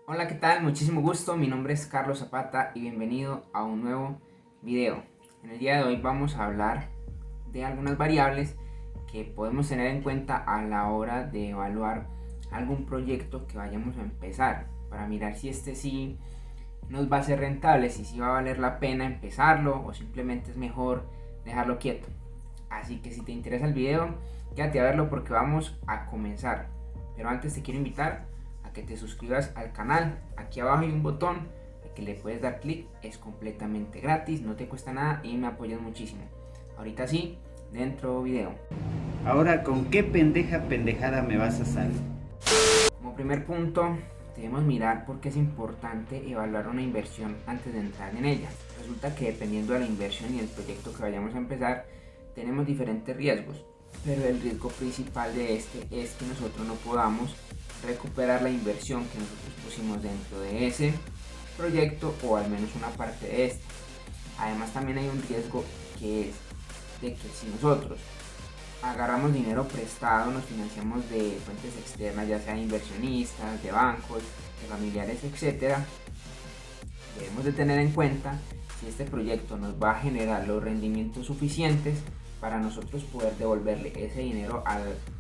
Hola, ¿qué tal? Muchísimo gusto, mi nombre es Carlos Zapata y bienvenido a un nuevo video. En el día de hoy vamos a hablar de algunas variables que podemos tener en cuenta a la hora de evaluar algún proyecto que vayamos a empezar, para mirar si este sí nos va a ser rentable, si sí va a valer la pena empezarlo o simplemente es mejor dejarlo quieto. Así que si te interesa el video, quédate a verlo porque vamos a comenzar. Pero antes te quiero invitar a que te suscribas al canal. Aquí abajo hay un botón al que le puedes dar clic, es completamente gratis, no te cuesta nada y me apoyas muchísimo. Ahorita sí, dentro video. Ahora, ¿con qué pendejada me vas a salir? Como primer punto, debemos mirar por qué es importante evaluar una inversión antes de entrar en ella. Resulta que dependiendo de la inversión y el proyecto que vayamos a empezar, tenemos diferentes riesgos, pero el riesgo principal de este es que nosotros no podamos recuperar la inversión que nosotros pusimos dentro de ese proyecto o al menos una parte de este. Además también hay un riesgo que es de que si nosotros agarramos dinero prestado, nos financiamos de fuentes externas, ya sea inversionistas, de bancos, de familiares, etcétera, debemos de tener en cuenta si este proyecto nos va a generar los rendimientos suficientes para nosotros poder devolverle ese dinero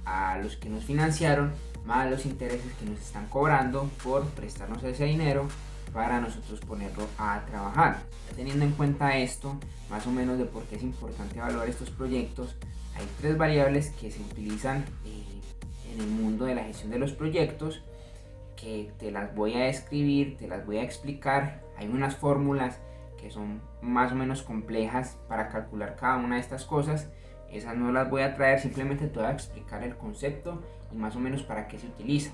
a los que nos financiaron, más los intereses que nos están cobrando por prestarnos ese dinero para nosotros ponerlo a trabajar. Teniendo en cuenta esto, más o menos de por qué es importante evaluar estos proyectos, hay tres variables que se utilizan en el mundo de la gestión de los proyectos, que te las voy a describir, te las voy a explicar. Hay unas fórmulas que son más o menos complejas para calcular cada una de estas cosas. Esas no las voy a traer, simplemente te voy a explicar el concepto y más o menos para qué se utiliza.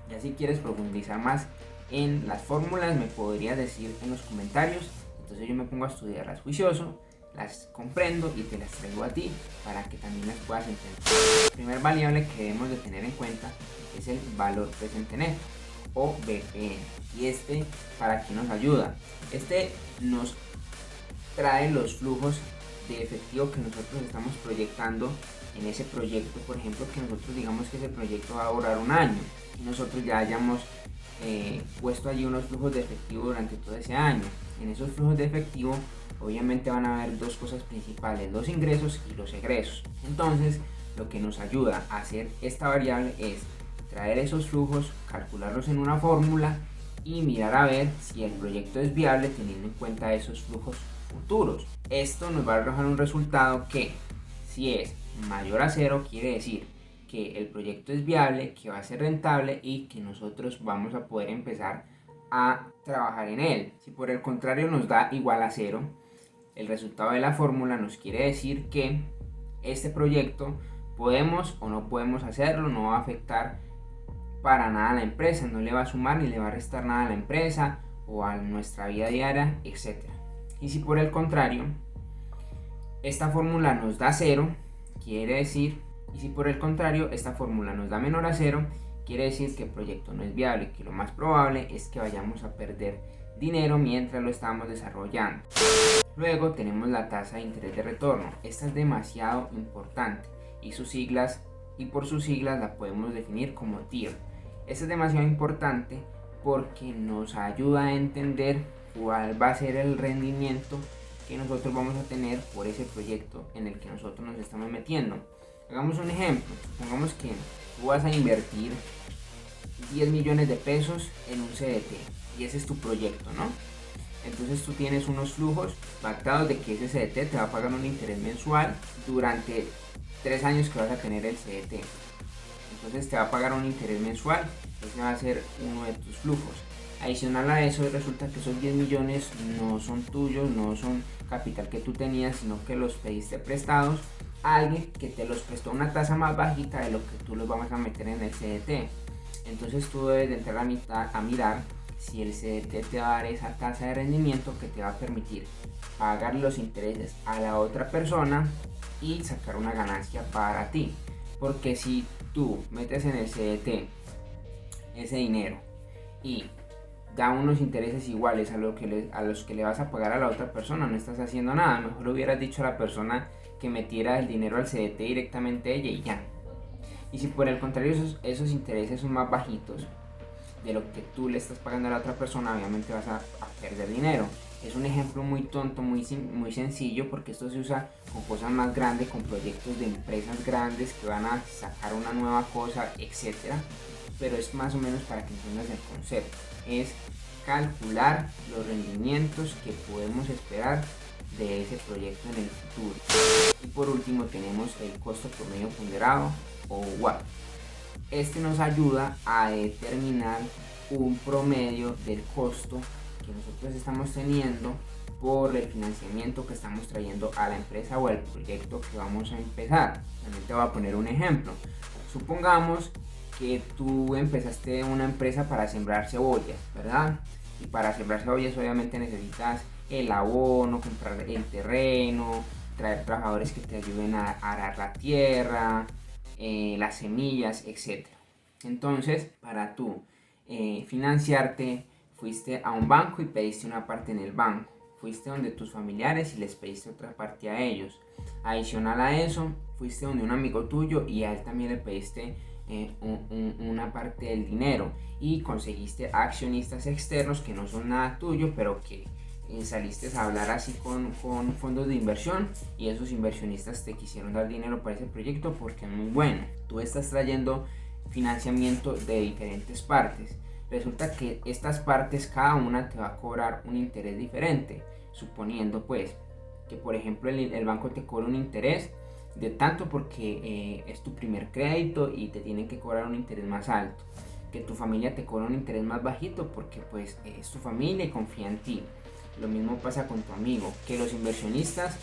Ya si quieres profundizar más en las fórmulas, me podrías decir en los comentarios. Entonces yo me pongo a estudiarlas juicioso, las comprendo y te las traigo a ti para que también las puedas entender. La primera variable que debemos de tener en cuenta es el valor presente neto o BPN. Y ¿para qué nos ayuda? Este nos trae los flujos de efectivo que nosotros estamos proyectando en ese proyecto. Por ejemplo, que nosotros digamos que ese proyecto va a durar un año y nosotros ya hayamos puesto allí unos flujos de efectivo durante todo ese año. En esos flujos de efectivo obviamente van a haber dos cosas principales: los ingresos y los egresos. Entonces lo que nos ayuda a hacer esta variable es traer esos flujos, calcularlos en una fórmula y mirar a ver si el proyecto es viable teniendo en cuenta esos flujos futuros. Esto nos va a arrojar un resultado que, si es mayor a cero, quiere decir que el proyecto es viable, que va a ser rentable y que nosotros vamos a poder empezar a trabajar en él. Si por el contrario nos da igual a cero, el resultado de la fórmula nos quiere decir que este proyecto podemos o no podemos hacerlo, no va a afectar para nada a la empresa, no le va a sumar ni le va a restar nada a la empresa o a nuestra vida diaria, etc. Y si por el contrario esta fórmula nos da cero, quiere decir, y si por el contrario esta fórmula nos da menor a cero, quiere decir que el proyecto no es viable, que lo más probable es que vayamos a perder dinero mientras lo estamos desarrollando. Luego tenemos la tasa de interés de retorno. Esta es demasiado importante y por sus siglas la podemos definir como TIR. Esta es demasiado importante porque nos ayuda a entender cuál va a ser el rendimiento que nosotros vamos a tener por ese proyecto en el que nosotros nos estamos metiendo. Hagamos un ejemplo. Pongamos que tú vas a invertir 10 millones de pesos en un CDT y ese es tu proyecto, ¿no? Entonces tú tienes unos flujos pactados de que ese CDT te va a pagar un interés mensual durante 3 años que vas a tener el CDT. Entonces te va a pagar un interés mensual, ese va a ser uno de tus flujos. Adicional a eso, resulta que esos 10 millones no son tuyos, no son capital que tú tenías, sino que los pediste prestados a alguien que te los prestó a una tasa más bajita de lo que tú los vamos a meter en el CDT. Entonces tú debes de entrar a mirar si el CDT te va a dar esa tasa de rendimiento que te va a permitir pagar los intereses a la otra persona y sacar una ganancia para ti. Porque si tú metes en el CDT ese dinero y da unos intereses iguales a los que le vas a pagar a la otra persona, no estás haciendo nada. Mejor hubieras dicho a la persona que metiera el dinero al CDT directamente a ella y ya. Y si por el contrario esos intereses son más bajitos, de lo que tú le estás pagando a la otra persona, obviamente vas a perder dinero. Es un ejemplo muy tonto, muy sencillo, porque esto se usa con cosas más grandes, con proyectos de empresas grandes que van a sacar una nueva cosa, etcétera. Pero es más o menos para que entiendas el concepto. Es calcular los rendimientos que podemos esperar de ese proyecto en el futuro. Y por último tenemos el costo promedio ponderado o WAP. Este nos ayuda a determinar un promedio del costo que nosotros estamos teniendo por el financiamiento que estamos trayendo a la empresa o al proyecto que vamos a empezar. También te voy a poner un ejemplo. Supongamos que tú empezaste una empresa para sembrar cebollas, ¿verdad? Y para sembrar cebollas obviamente necesitas el abono, comprar el terreno, traer trabajadores que te ayuden a arar la tierra, las semillas, etc. Entonces, para tú financiarte, fuiste a un banco y pediste una parte en el banco. Fuiste donde tus familiares y les pediste otra parte a ellos. Adicional a eso, fuiste donde un amigo tuyo y a él también le pediste una parte del dinero. Y conseguiste accionistas externos que no son nada tuyo, pero que saliste a hablar así con fondos de inversión, y esos inversionistas te quisieron dar dinero para ese proyecto porque es muy bueno. Tú estás trayendo financiamiento de diferentes partes. Resulta que estas partes cada una te va a cobrar un interés diferente, suponiendo pues que por ejemplo el banco te cobra un interés de tanto porque es tu primer crédito y te tienen que cobrar un interés más alto, que tu familia te cobra un interés más bajito porque pues es tu familia y confía en ti. Lo mismo pasa con tu amigo, que los inversionistas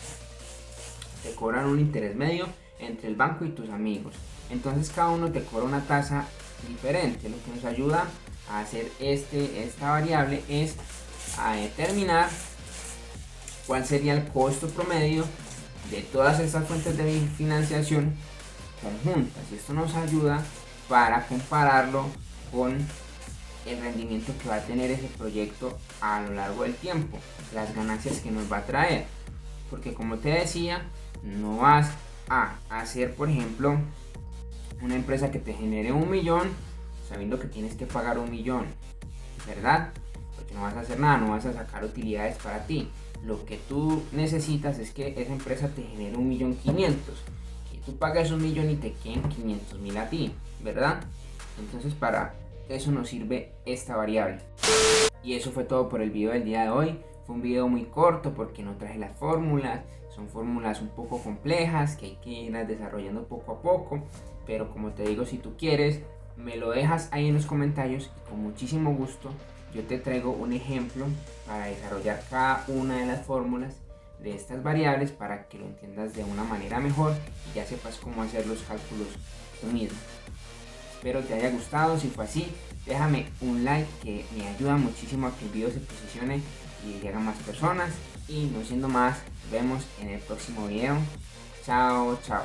te cobran un interés medio entre el banco y tus amigos. Entonces cada uno te cobra una tasa diferente. Lo que nos ayuda a hacer esta variable es a determinar cuál sería el costo promedio de todas estas fuentes de financiación conjuntas. Y esto nos ayuda para compararlo con el rendimiento que va a tener ese proyecto a lo largo del tiempo, las ganancias que nos va a traer. Porque como te decía, no vas a hacer, por ejemplo, una empresa que te genere 1 millón sabiendo que tienes que pagar 1 millón, ¿verdad? Porque no vas a hacer nada, no vas a sacar utilidades para ti. Lo que tú necesitas es que esa empresa te genere 1.500.000, que tú pagas 1 millón y te queden 500.000 a ti, ¿verdad? Entonces para eso nos sirve esta variable. Y eso fue todo por el video del día de hoy. Fue un video muy corto porque no traje las fórmulas. Son fórmulas un poco complejas que hay que irlas desarrollando poco a poco. Pero como te digo, si tú quieres, me lo dejas ahí en los comentarios y con muchísimo gusto yo te traigo un ejemplo para desarrollar cada una de las fórmulas de estas variables para que lo entiendas de una manera mejor y ya sepas cómo hacer los cálculos tú mismo. Espero te haya gustado. Si fue así, déjame un like que me ayuda muchísimo a que el video se posicione y llegue a más personas. Y no siendo más, nos vemos en el próximo video. Chao, chao.